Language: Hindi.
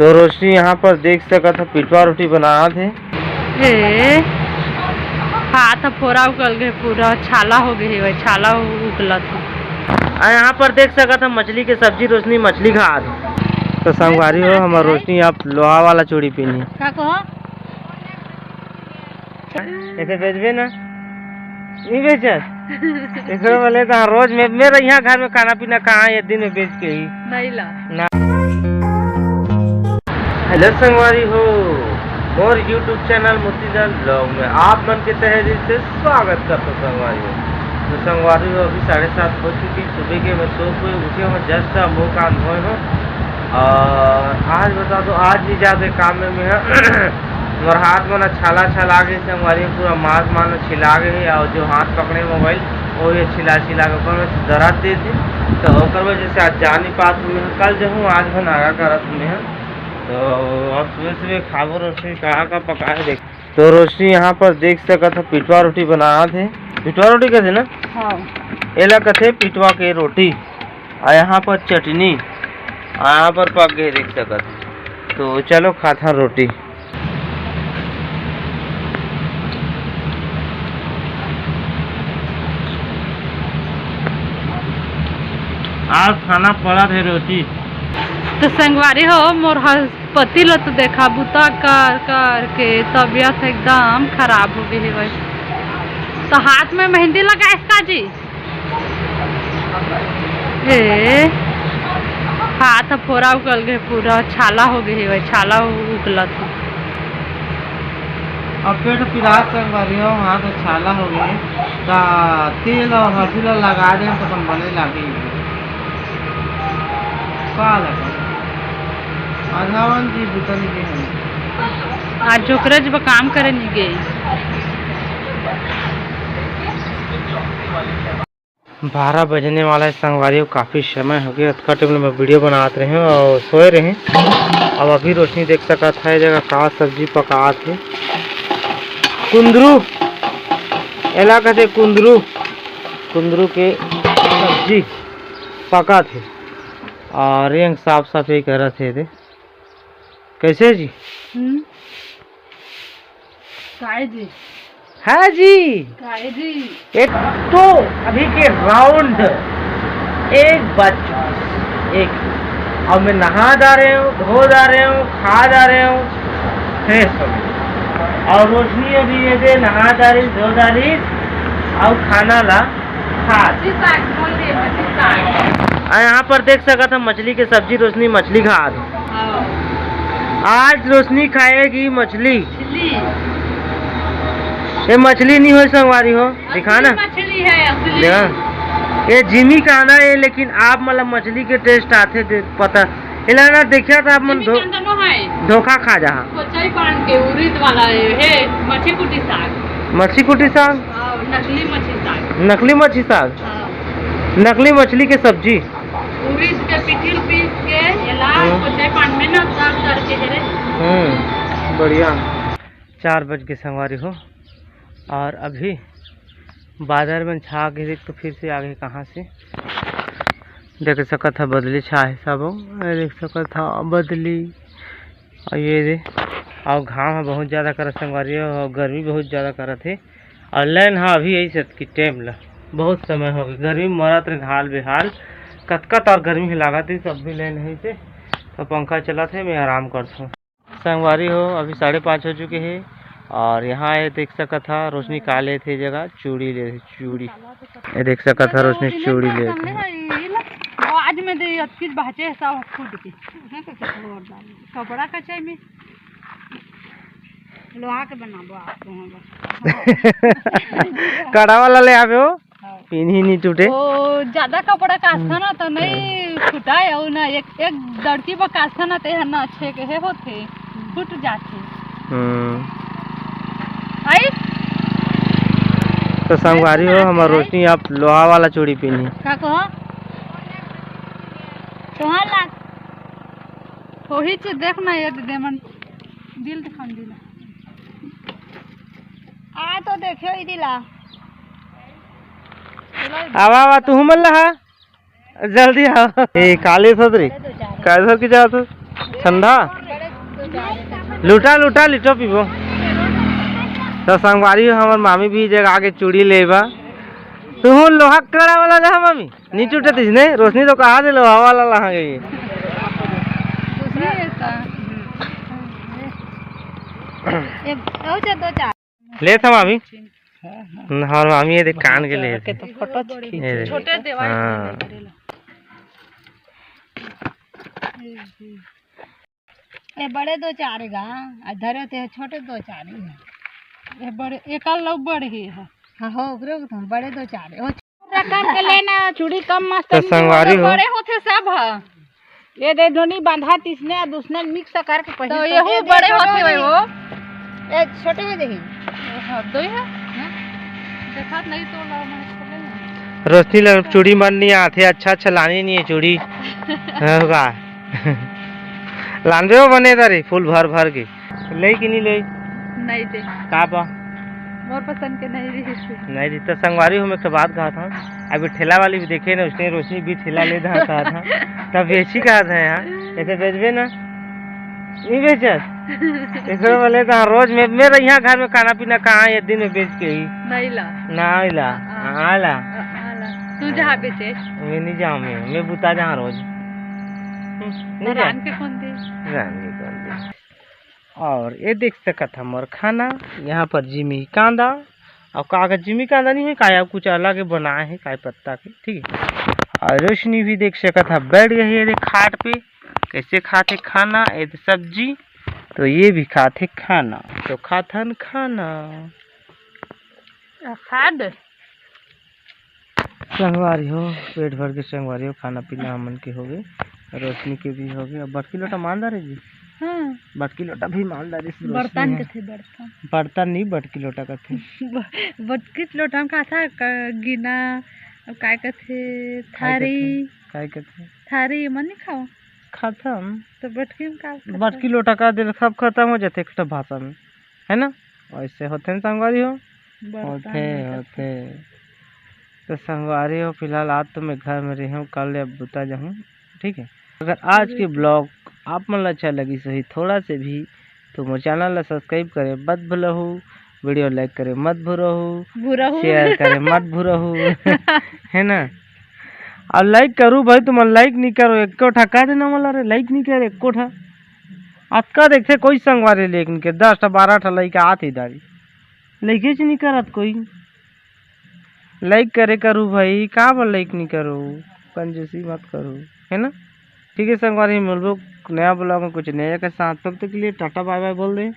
तो रोशनी यहाँ पर देख सका था पिठवा रोटी बना थे। हाथ फोड़ा उगल गए, पूरा छाला हो गई है, छाला उगला था। यहाँ पर देख सका था मछली के सब्जी, रोशनी मछली खा थे। तो संगवारी हो हमारा रोशनी आप लोहा वाला चूड़ी पहनी का कहो ऐसे बेचबे ना नहीं बेचत एक बोले तो रोज में मेरे यहाँ घर में खाना पीना कहाँ है दिन में बेच के ही नहीं ला ना। हेलो संगवारी हो और यूट्यूब चैनल मोतीलाल ब्लॉग में आप मन के तहे दिल से स्वागत करता हूँ। संगवारी हो तो संगवारी हो अभी 7:30 हो चुकी सुबह के मैं सो के उठे हूँ, जस्ट मुँह कान धोए हूँ। और आज बता दो आज भी ज़्यादा काम में है मोर हाथ में छाला छला गए संगवारी पूरा मांस मान छिला गए और जो हाथ पकड़े मोबाइल वो भी छिला के दर्द दे दी तो वजह से आज जा नहीं पात मैं कल जो हूँ आज मैं नागा करत मैं तो अब सुबह खाबो रोशनी कहाँ का पकाए देख। तो रोशनी यहाँ पर देख सका था पिठवा रोटी बना थे। पिठवा रोटी कहते ना हाँ एला कहते पिठवा के रोटी और यहाँ पर चटनी यहाँ पर पक गए देख सका था। तो चलो खाता रोटी। आज खाना पड़ा थे रोटी। तो संगवारी हो मोर पति लो तो देखा बुता कर कर के तबीयत एकदम खराब हो गई है। तो हाथ में मेहंदी लगा इसका जी हाथ फोड़ा उगल गए, पूरा छाला हो गई है, छाला उगला था। अब पेट पिराज संगवारी हो हाथ छाला हो गए तो तेल और हल्दी लगा दे तो बने लगी जी बुतन के आज जोकरज ब काम करे नहीं गई। 12 बजने वाला है संगवारी, काफ़ी समय हो गया अतका टाइम में वीडियो बनाते रहे और सोए रहे। अब अभी रोशनी देख सका था जगह का सब्जी पका थे कुंदरू एला कहते कुंदरू कुंदरू के सब्जी पका थे और रंग साफ सफाई कर रहे थे। कैसे जी काय जी है जी काय जी एक तो अभी के राउंड 1 बज एक अब मैं नहा जा रहे हूँ, धो जा रहे हूँ, खा जा रहे हूँ, फ्रेश हो गई और रोशनी अभी ये दे नहा जा रही, धो जा रही और खाना ला खा। यहाँ पर देख सका था मछली की सब्जी, रोशनी मछली खा दी। आज रोशनी खाएगी मछली। ये मछली नहीं हो संगवारी हो दिखाना मछली है असली। ये जिमी खाना है लेकिन आप मतलब मछली के टेस्ट आते थे पता ना देखा था आप मन धोखा खा जा मछली कुटी साग नकली मछली साग नकली मछली के सब्जी उरीद के पिठिल पीस के पान में ना करके बढ़िया। 4 बज के संगवारी हो और अभी बाजार में छा गई तो फिर से आगे कहाँ से देख सका था बदली छा है सब देख सका था बदली और ये दे और घाम बहुत ज़्यादा कर संगवारी और गर्मी बहुत ज़्यादा कर थे और लाइन हाँ अभी यही से कि टाइम ला बहुत समय हो गया गर्मी मरत रहे हाल बेहाल कतकत और गर्मी लगा थी सब भी लाइन है से तो पंखा चला थे मैं आराम करता हूँ। संगवारी हो अभी 5:30 हो चुके हैं और यहाँ ये देख सका था रोशनी काले थे जगह चूड़ी ले चूड़ी ये देख सका था रोशनी चूड़ी ले आज में दे किस बहचे सब फूट के कपड़ा का चाहिए में लोहा के बनाबो आप कड़ा वाला ले आवे हो पिन ही नहीं टूटे ओ ज्यादा कपड़ा कास्था ना तो नहीं फुटाए और ना एक लड़की पर कास्था ना ते ना अच्छे के होते फुट जाते। आई तो संगवारी हो हमारा रोशनी आप लोहा वाला चूड़ी पहनी का कहो तोहार लाग वही चीज देखना ये देमन दिल दिखान दिला आ तो देखियो ई दिला आवा तू मल्ला जल्दी आओ ए काले सदरी काय सर की जात ठंडा लूटा लूटा लिटो पीबो। तो संगवारी हमार मामी भी जगह आगे चूड़ी लेबा तू लोहा कड़ा वाला जहाँ मामी नीचे उठे तिसने रोशनी तो कहा दे लोहा वाला लहा गई ले था मामी। हाँ मामी ये देख कान के ले तो फोटो छोटे देवा हाँ ये बड़े दो चार गा धरे थे छोटे दो चार ये बड़े एक लोग बड़े ही है। हाँ हो तुम बड़े दो चार वो रकम के लेना चूड़ी कम मस्त तो संगवारी हो बड़े होते सब है ये दे दोनी बांधा तीसने दूसने मिक्स करके पहले तो ये हो बड़े होते हुए वो ये छोटे में देखी हां दो है देखा नहीं तो लाओ रोशनी लग चूड़ी मारनी आते अच्छा अच्छा लानी नहीं है चूड़ी होगा लांदे हो बने तारे फूल भर भर के ले कि नहीं दे का बा मोर पसंद के नहीं दी तो संगवारी हूँ मैं एक बात कहा था अभी ठेला वाली भी देखे ना उसने रोशनी भी ठेला ले कहा था तब बेची कहा था यहाँ ऐसे बेचबे ना नहीं बेचत ऐसे बोले तो रोज में मेरे यहाँ घर में खाना पीना कहाँ एक दिन में बेच के ही नहीं ला आला तू जहाँ बेचे मैं नहीं जाऊँ मैं बुता जहाँ रोज नहीं रान के कौन दे और ये देख सकत हमर खाना यहाँ पर जिमी कांदा और कागज जिमी कांदा नहीं है काया कुछ अलग बनाए हैं काय पत्ता के ठीक है। और रोशनी भी देख सकत है बैठ गई है खाट पे कैसे खाते खाना ये सब्जी तो ये भी खाते खाना तो खाथन खाना खाद संगवारी हो पेट भर के संगवारी हो खाना पीना हमन के हो गए रोशनी के भी हो गए। अब बटकी लोटा मालदार है जी हाँ बटकी लोटा भी मालदार बर्तन के थे बर्तन नहीं बटकी लोटा का थे बटकी लोटा का था गिना अब काय का थे थारी काय का थे थारी मन नहीं खाओ खत्म तो बटकी में का बटकी लोटा का दिल सब खत्म हो जाते एक भाषा में है ना वैसे होते हैं संगवारी हो होते तो संगवारी हो फिलहाल आज तो मैं घर में रही हूँ कल अब बुता जाऊँ ठीक है। अगर आज के ब्लॉग आप मन अच्छा लगी सही थोड़ा से भी तो मोर चैनल ला सब्सक्राइब करे मत भूलहु वीडियो लाइक करे मत भूलहु शेयर करे मत भूलहु है ना और लाइक करूँ भाई तुम लाइक नहीं करो एक कोठा कह देना मला रे लाइक नहीं करे एक कोठा आज का देखते कोई संगवारी लेकिन के 10 12 लाइक आती दारी लाइक नहीं करत कोई लाइक करे करूँ भाई कहाँ पर लाइक नहीं करो कंजूसी मत करो है ना ठीक है संगवारी मिल नया ब्लॉग में कुछ नया के साथ तब तक के लिए टाटा बाय बाय बोल दे।